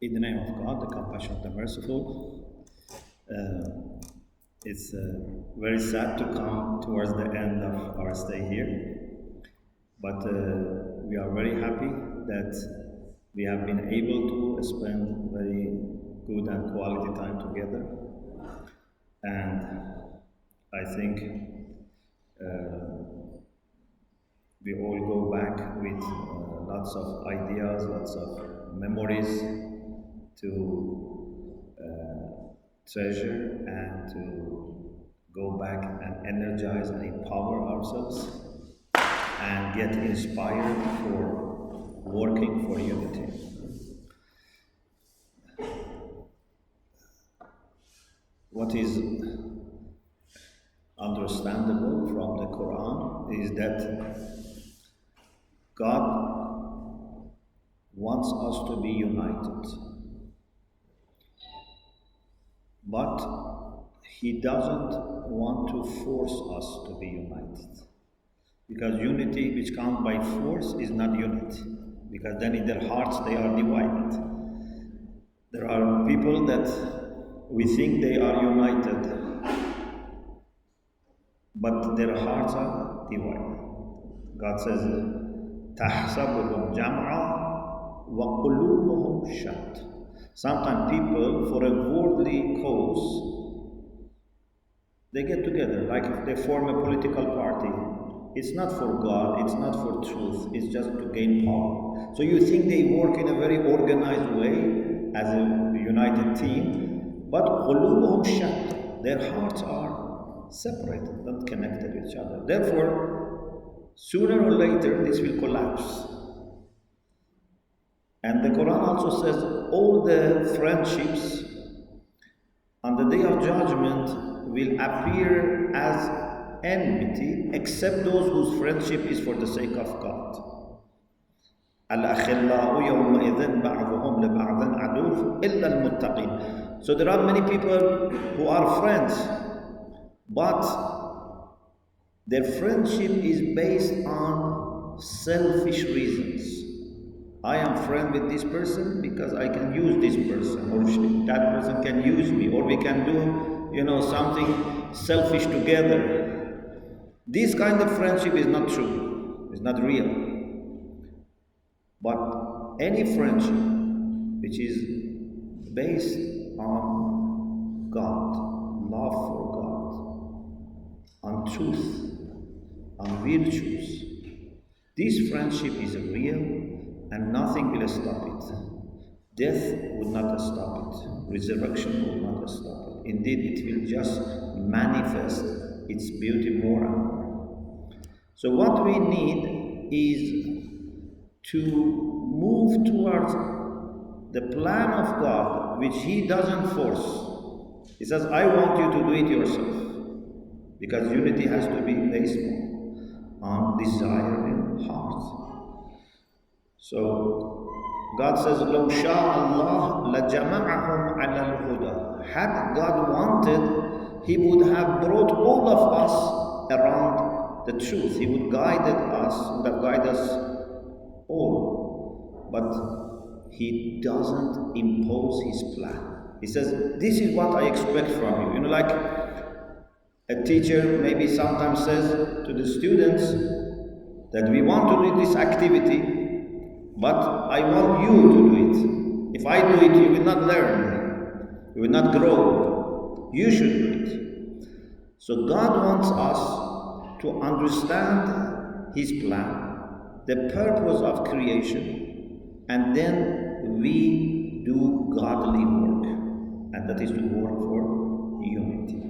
In the name of God, the compassionate, the merciful, it's very sad to come towards the end of our stay here, but we are very happy that we have been able to spend very good and quality time together. And I think we all go back with lots of ideas, lots of memories to treasure and to go back and energize and empower ourselves and get inspired for working for unity. What is understandable from the Quran is that God wants us to be united, but He doesn't want to force us to be united. Because unity which comes by force is not unity, because then in their hearts they are divided. There are people that we think they are united, but their hearts are divided. God says, تَحْسَبُهُمْ جَمْعًا وَقُلُوبُهُمْ شَتَّى. Sometimes people, for a worldly cause, they get together, like if they form a political party. It's not for God, it's not for truth, it's just to gain power. So you think they work in a very organized way as a united team, but قُلُوبُهُمْ شَتَّى. Their hearts are separated, not connected with each other. Therefore, sooner or later this will collapse. And the Quran also says all the friendships on the day of judgment will appear as enmity, except those whose friendship is for the sake of God. الْأَخِلَّاءُ يَوْمَئِذٍ بَعْضُهُمْ لِبَعْضٍ عَدُوٌّ إِلَّا الْمُتَّقِينَ. So there are many people who are friends, but their friendship is based on selfish reasons. I am friend with this person because I can use this person, or that person can use me, or we can do, something selfish together. This kind of friendship is not true, it's not real. But any friendship which is based on God, love for God, on truth, on virtues, this friendship is real and nothing will stop it. Death would not stop it. Resurrection will not stop it. Indeed, it will just manifest its beauty more and more. So what we need is to move towards the plan of God, which He doesn't force. He says, I want you to do it yourself. Because unity has to be based on desire in heart. So God says, لَوْ شَاءَ اللَّهُ لَجَمَعَهُمْ عَلَى الْهُدَى. Had God wanted, He would have brought all of us around the truth. He would have guided us all. But He doesn't impose His plan. He says, this is what I expect from you. Like a teacher maybe sometimes says to the students that we want to do this activity, but I want you to do it. If I do it, you will not learn. You will not grow. You should do it. So God wants us to understand His plan, the purpose of creation, and then we do godly work. And that is to work for unity.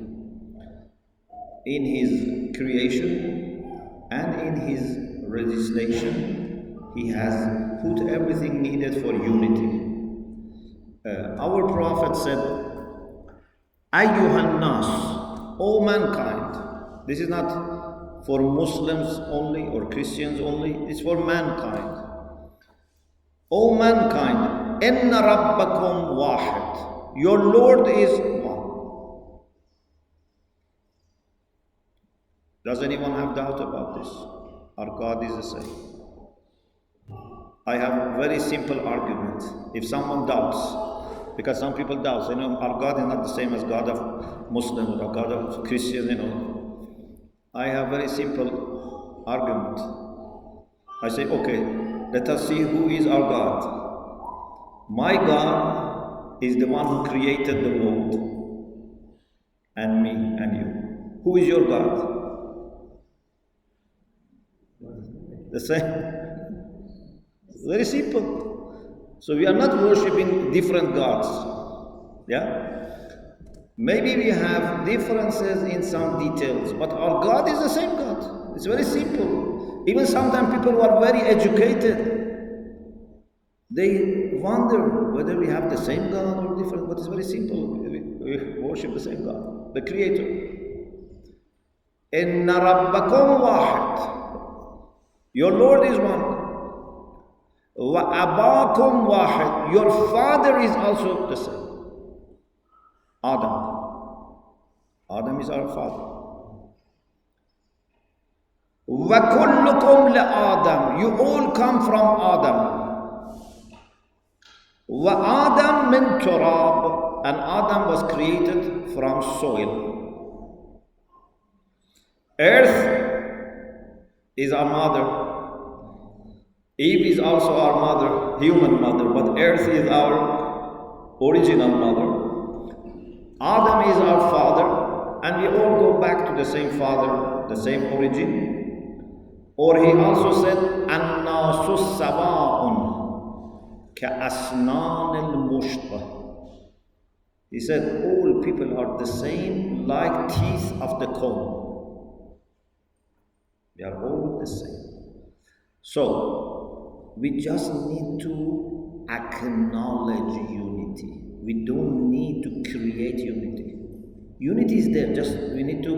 In His creation and in His legislation, He has put everything needed for unity. Our Prophet said, Ayyuhan nas, O mankind. This is not for Muslims only or Christians only, it's for mankind. O mankind, Inna Rabbakum wahid. Your Lord is one. Does anyone have doubt about this? Our God is the same. I have very simple argument. If someone doubts, because some people doubt, our God is not the same as God of Muslim or God of Christian, I have very simple argument. I say, okay, let us see who is our God. My God is the one who created the world, and me and you. Who is your God? The same. Very simple. So we are not worshipping different gods. Yeah? Maybe we have differences in some details, but our God is the same God. It's very simple. Even sometimes people who are very educated, they wonder whether we have the same God or different, but it's very simple. We worship the same God, the Creator. Inna rabbakum wahid. Your Lord is one. Wa abakum wahid. Your father is also the same. Adam. Adam is our father. Wa kullukum la Adam. You all come from Adam. Wa Adam min turab. And Adam was created from soil. Earth is our mother. Eve is also our mother, human mother, but earth is our original mother. Adam is our father, and we all go back to the same father, the same origin. Or he also said, "An-nasu sawa'un ka'asnan al-mushta." He said, all people are the same, like teeth of the comb. They are all the same. So, we just need to acknowledge unity. We don't need to create unity. Unity is there, just we need to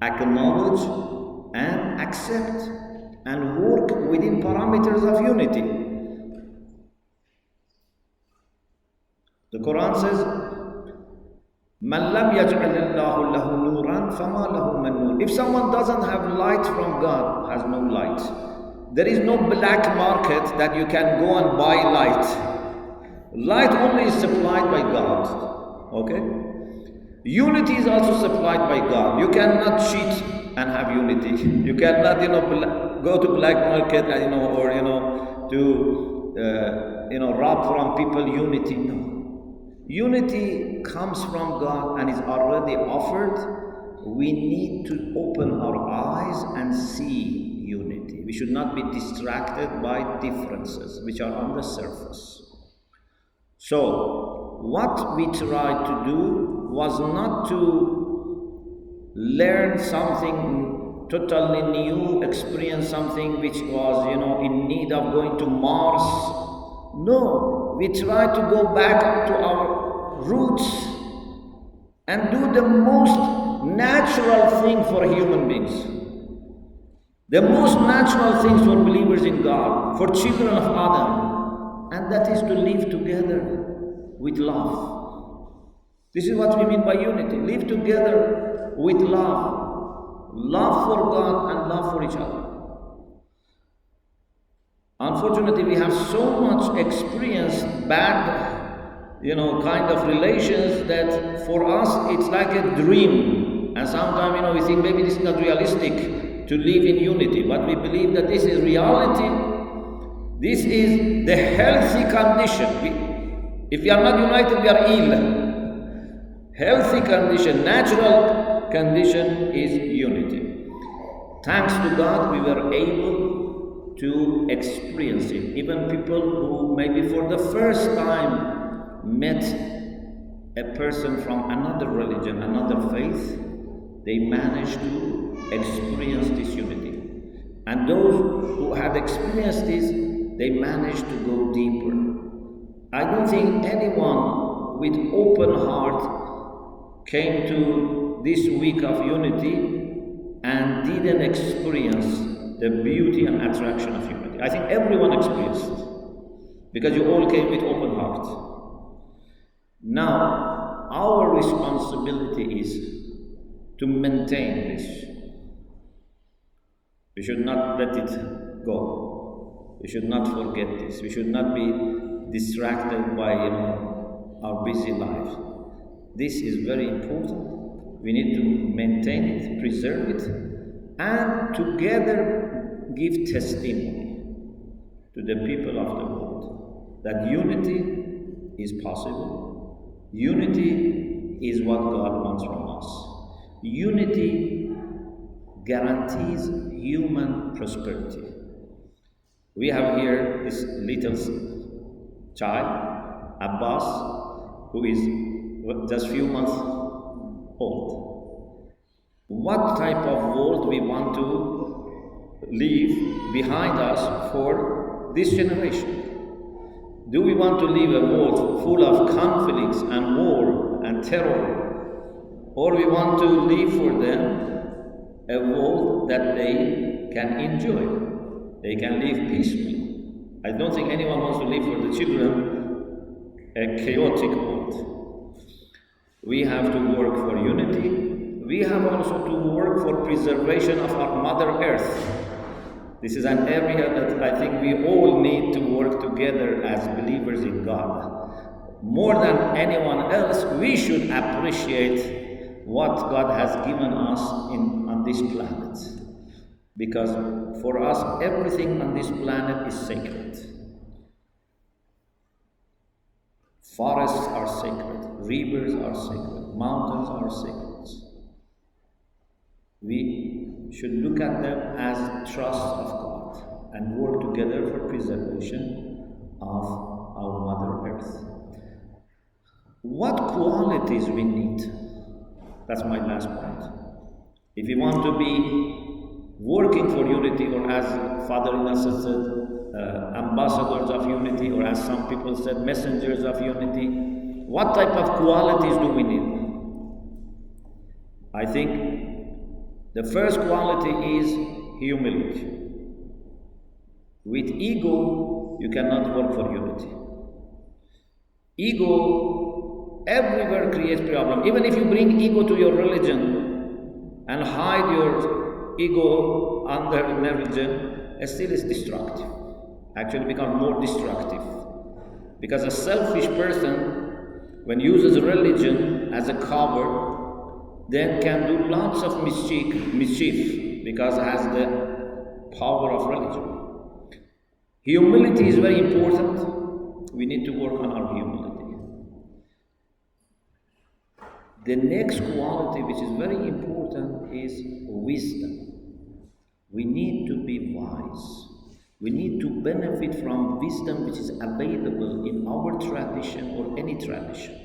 acknowledge and accept and work within parameters of unity. The Quran says, "Man lam yaj'alillahu lahu nuran fama lahu min nur." If someone doesn't have light from God, has no light. There is no black market that you can go and buy light. Light only is supplied by God. Okay? Unity is also supplied by God. You cannot cheat and have unity. You cannot, go to black market, or to rob from people. Unity, no. Unity comes from God and is already offered. We need to open our eyes and see unity. We should not be distracted by differences which are on the surface. So, what we tried to do was not to learn something totally new, experience something which was, in need of going to Mars. No, we tried to go back to our roots and do the most natural thing for human beings. The most natural things for believers in God, for children of Adam, and that is to live together with love. This is what we mean by unity. Live together with love. Love for God and love for each other. Unfortunately, we have so much experienced bad, kind of relations that for us it's like a dream. And sometimes, we think maybe this is not realistic to live in unity, but we believe that this is reality. This is the healthy condition. If we are not united, we are ill. Healthy condition, natural condition is unity. Thanks to God, we were able to experience it. Even people who maybe for the first time met a person from another religion, another faith, they managed to experience this unity. And those who had experienced this, they managed to go deeper. I don't think anyone with open heart came to this week of unity and didn't experience the beauty and attraction of unity. I think everyone experienced it because you all came with open heart. Now, our responsibility is to maintain this. We should not let it go. We should not forget this. We should not be distracted by our busy lives. This is very important. We need to maintain it, preserve it, and together give testimony to the people of the world that unity is possible. Unity is what God wants from us. Unity guarantees human prosperity. We have here this little child, Abbas, who is just few months old. What type of world we want to leave behind us for this generation? Do we want to leave a world full of conflicts and war and terror? Or we want to leave for them a world that they can enjoy? They can live peacefully. I don't think anyone wants to live for the children a chaotic world. We have to work for unity. We have also to work for preservation of our Mother Earth. This is an area that I think we all need to work together as believers in God. More than anyone else, we should appreciate what God has given us on this planet. Because for us, everything on this planet is sacred. Forests are sacred, rivers are sacred, mountains are sacred. We should look at them as trust of God and work together for preservation of our Mother Earth. What qualities we need? That's my last point. If we want to be working for unity, or as Father Nelson said, ambassadors of unity, or as some people said, messengers of unity, what type of qualities do we need? I think the first quality is humility. With ego, you cannot work for unity. Ego everywhere creates problem. Even if you bring ego to your religion and hide your ego under religion, it still is destructive. Actually becomes more destructive. Because a selfish person, when uses religion as a cover, then can do lots of mischief because it has the power of religion. Humility is very important. We need to work on our humility. The next quality, which is very important, is wisdom. We need to be wise. We need to benefit from wisdom which is available in our tradition or any tradition.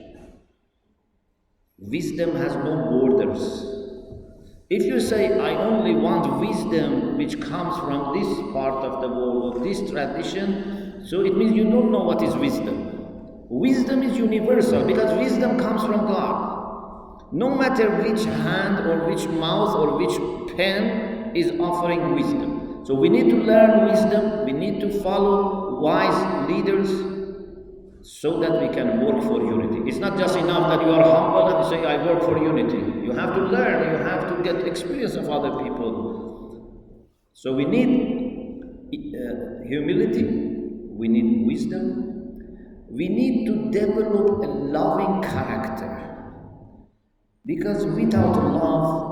Wisdom has no borders. If you say, I only want wisdom which comes from this part of the world, or this tradition, so it means you don't know what is wisdom. Wisdom is universal because wisdom comes from God. No matter which hand or which mouth or which pen is offering wisdom. So we need to learn wisdom, we need to follow wise leaders, so that we can work for unity. It's not just enough that you are humble and you say, I work for unity. You have to learn, you have to get experience of other people. So we need humility, we need wisdom, we need to develop a loving character. Because without love,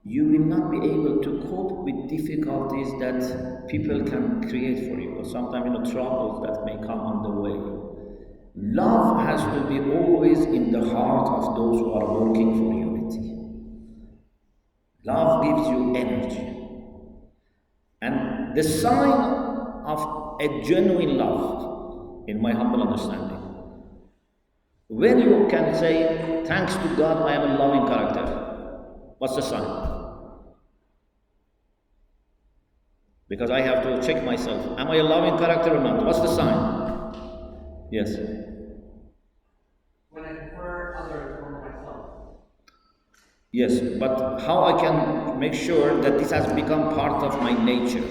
you will not be able to cope with difficulties that people can create for you, or sometimes troubles that may come on the way. Love has to be always in the heart of those who are working for unity. Love gives you energy. And the sign of a genuine love, in my humble understanding, when you can say, thanks to God, I am a loving character, what's the sign? Because I have to check myself. Am I a loving character or not? What's the sign? Yes. When I prefer others over myself. Yes, but how I can make sure that this has become part of my nature?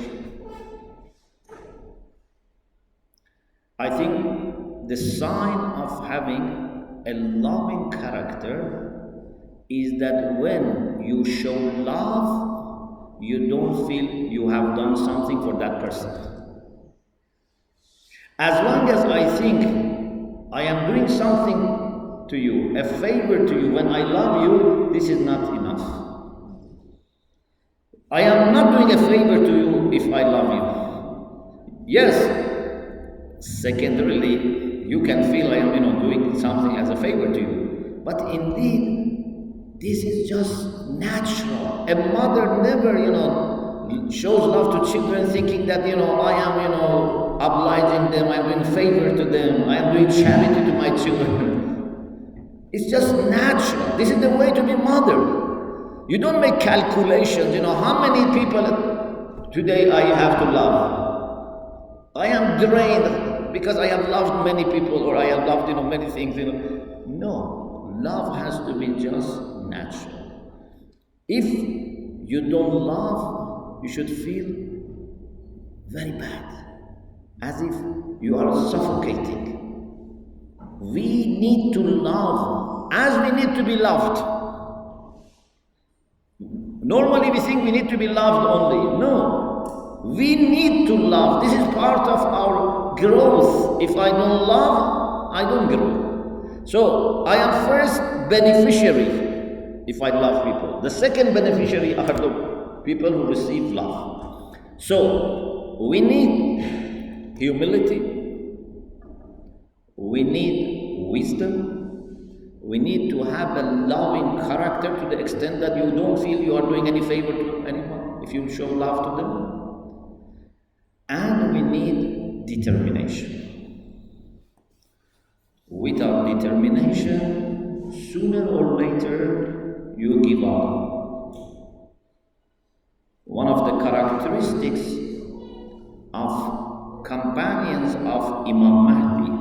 I think the sign of having a loving character is that when you show love, you don't feel you have done something for that person. As long as I think I am doing something to you, a favor to you, when I love you, this is not enough. I am not doing a favor to you if I love you. Yes, secondarily, you can feel I am, doing something as a favor to you. But indeed, this is just natural. A mother never, shows love to children thinking that, I am, obliging them, I am doing favor to them, I am doing charity to my children. It's just natural. This is the way to be mother. You don't make calculations, how many people today I have to love. I am drained because I have loved many people, or I have loved, many things, No, love has to be just natural. If you don't love, you should feel very bad, as if you are suffocating. We need to love as we need to be loved. Normally we think we need to be loved only. No, we need to love. This is part of our growth. If I don't love, I don't grow. So I am first beneficiary if I love people. The second beneficiary are the people who receive love. So we need humility, we need wisdom, we need to have a loving character to the extent that you don't feel you are doing any favor to anyone if you show love to them. And we need determination. Without determination, sooner or later, you give up. One of the characteristics of companions of Imam Mahdi,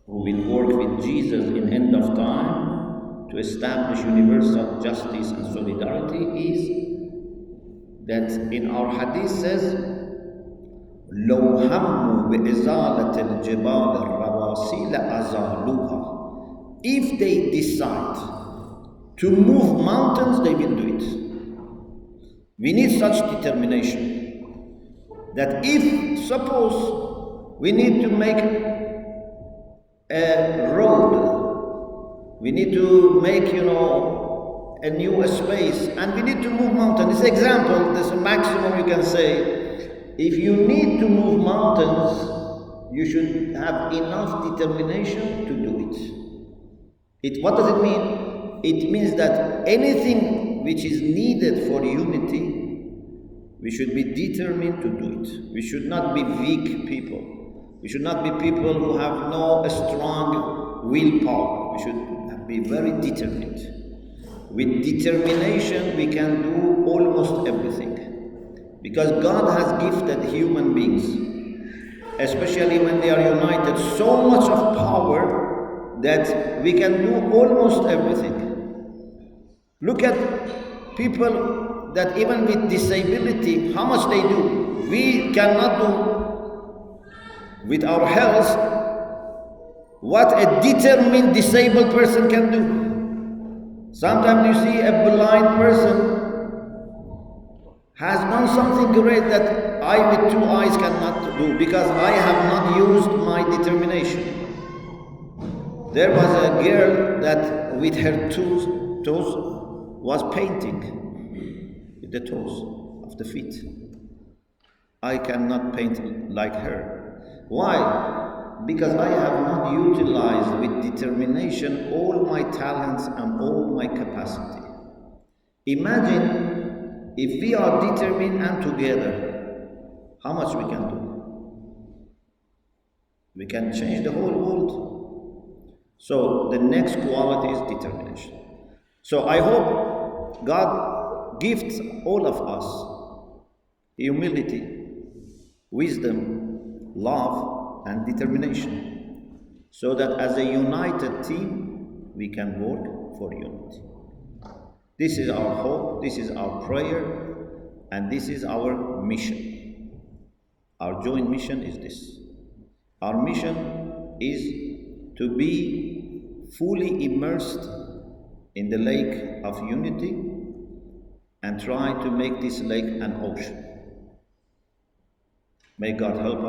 who will work with Jesus in end of time to establish universal justice and solidarity, is that in our hadith says, لو هموا بإزالة الجبال الرواسي لأزالوها. If they decide to move mountains, they will do it. We need such determination that if, suppose, we need to make a road, we need to make, a new space, and we need to move mountains. This example, this maximum you can say, if you need to move mountains, you should have enough determination to do it. What does it mean? It means that anything which is needed for unity, we should be determined to do it. We should not be weak people. We should not be people who have no strong willpower. We should be very determined. With determination, we can do almost everything. Because God has gifted human beings, especially when they are united, so much of power that we can do almost everything. Look at people that even with disability, how much they do. We cannot do with our health what a determined disabled person can do. Sometimes you see a blind person has done something great that I with two eyes cannot do, because I have not used my determination. There was a girl that with her toes was painting with the toes of the feet. I cannot paint like her. Why? Because I have not utilized with determination all my talents and all my capacity. Imagine if we are determined and together, how much we can do? We can change the whole world. So the next quality is determination. So I hope God gifts all of us humility, wisdom, love, and determination, so that as a united team, we can work for unity. This is our hope, this is our prayer, and this is our mission. Our joint mission is this. Our mission is to be fully immersed in the lake of unity and try to make this lake an ocean. May God help us.